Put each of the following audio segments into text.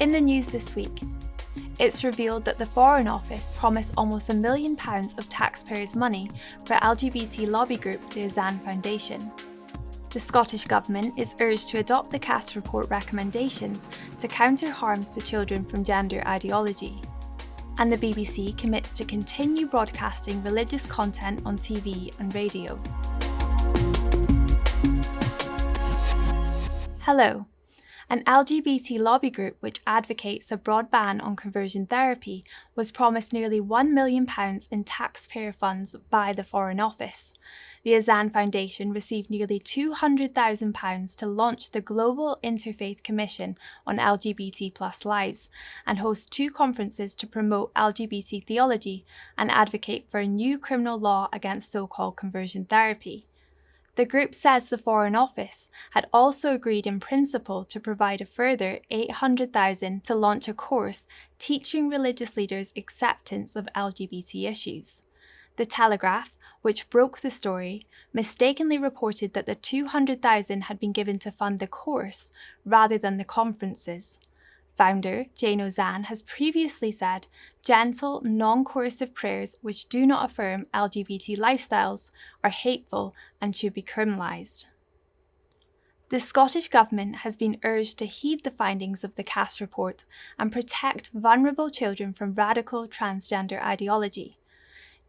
In the news this week, it's revealed that the Foreign Office promised almost £1 million of taxpayers' money for LGBT lobby group the Ozanne Foundation. The Scottish Government is urged to adopt the CAS report recommendations to counter harms to children from gender ideology. And the BBC commits to continue broadcasting religious content on TV and radio. Hello. An LGBT lobby group which advocates a broad ban on conversion therapy was promised nearly £1 million in taxpayer funds by the Foreign Office. The Ozanne Foundation received nearly £200,000 to launch the Global Interfaith Commission on LGBT+ lives and host 2 conferences to promote LGBT theology and advocate for a new criminal law against so-called conversion therapy. The group says the Foreign Office had also agreed in principle to provide a further £800,000 to launch a course teaching religious leaders acceptance of LGBT issues. The Telegraph, which broke the story, mistakenly reported that the £200,000 had been given to fund the course rather than the conferences. Founder Jane Ozanne has previously said gentle, non-coercive prayers which do not affirm LGBT lifestyles are hateful and should be criminalised. The Scottish Government has been urged to heed the findings of the CAS report and protect vulnerable children from radical transgender ideology.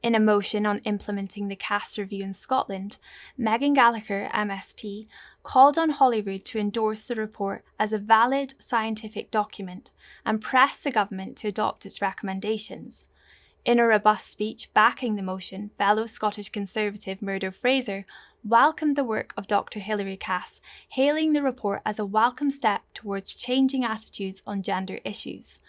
In a motion on implementing the CAS review in Scotland, Megan Gallagher, MSP, called on Holyrood to endorse the report as a valid scientific document and pressed the government to adopt its recommendations. In a robust speech backing the motion, fellow Scottish Conservative Murdo Fraser welcomed the work of Dr Hilary Cass, hailing the report as a welcome step towards changing attitudes on gender issues.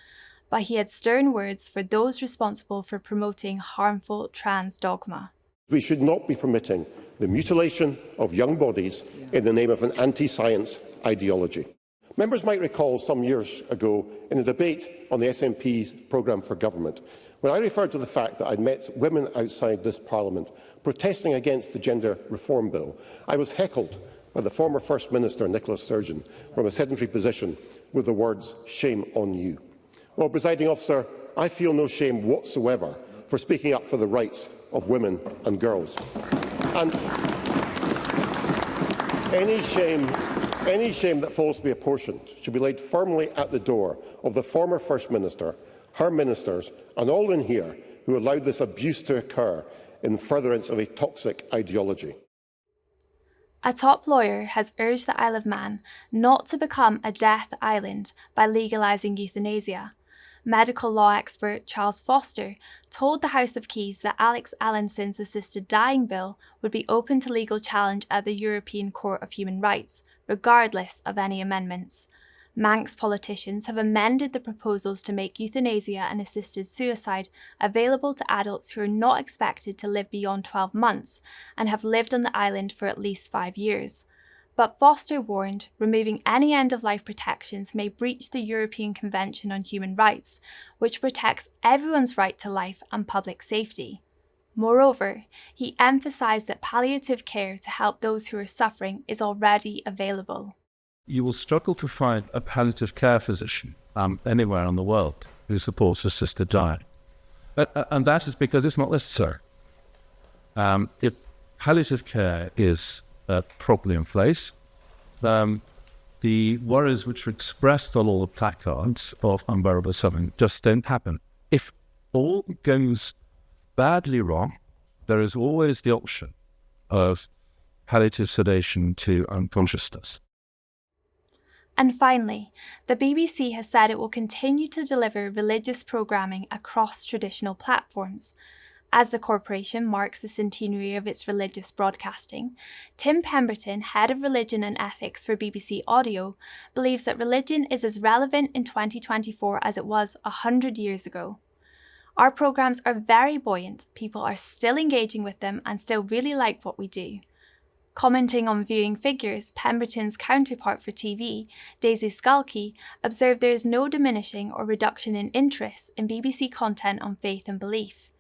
But he had stern words for those responsible for promoting harmful trans dogma. We should not be permitting the mutilation of young bodies in the name of an anti-science ideology. Members might recall some years ago in a debate on the SNP's programme for government, when I referred to the fact that I'd met women outside this Parliament protesting against the Gender Reform Bill. I was heckled by the former First Minister, Nicola Sturgeon, from a sedentary position with the words, "Shame on you." Well, Presiding Officer, I feel no shame whatsoever for speaking up for the rights of women and girls. And any shame that falls to be apportioned should be laid firmly at the door of the former First Minister, her ministers and all in here who allowed this abuse to occur in furtherance of a toxic ideology. A top lawyer has urged the Isle of Man not to become a death island by legalising euthanasia. Medical law expert Charles Foster told the House of Keys that Alex Allenson's assisted dying bill would be open to legal challenge at the European Court of Human Rights, regardless of any amendments. Manx politicians have amended the proposals to make euthanasia and assisted suicide available to adults who are not expected to live beyond 12 months and have lived on the island for at least 5 years. But Foster warned removing any end-of-life protections may breach the European Convention on Human Rights, which protects everyone's right to life and public safety. Moreover, he emphasised that palliative care to help those who are suffering is already available. You will struggle to find a palliative care physician anywhere in the world who supports assisted dying. And that is because it's not necessary. If palliative care is properly in place, the worries which are expressed on all the placards of unbearable suffering just don't happen. If all goes badly wrong, there is always the option of palliative sedation to unconsciousness. And finally, the BBC has said it will continue to deliver religious programming across traditional platforms. As the corporation marks the centenary of its religious broadcasting, Tim Pemberton, Head of Religion and Ethics for BBC Audio, believes that religion is as relevant in 2024 as it was 100 years ago. Our programmes are very buoyant, people are still engaging with them and still really like what we do. Commenting on viewing figures, Pemberton's counterpart for TV, Daisy Skulkey, observed there is no diminishing or reduction in interest in BBC content on faith and belief.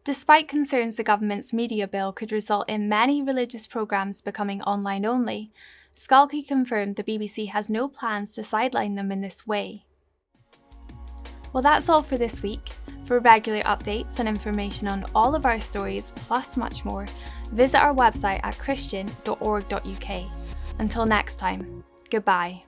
Despite concerns the government's media bill could result in many religious programmes becoming online only, Skulkey confirmed the BBC has no plans to sideline them in this way. Well, that's all for this week. For regular updates and information on all of our stories, plus much more, visit our website at christian.org.uk. Until next time, goodbye.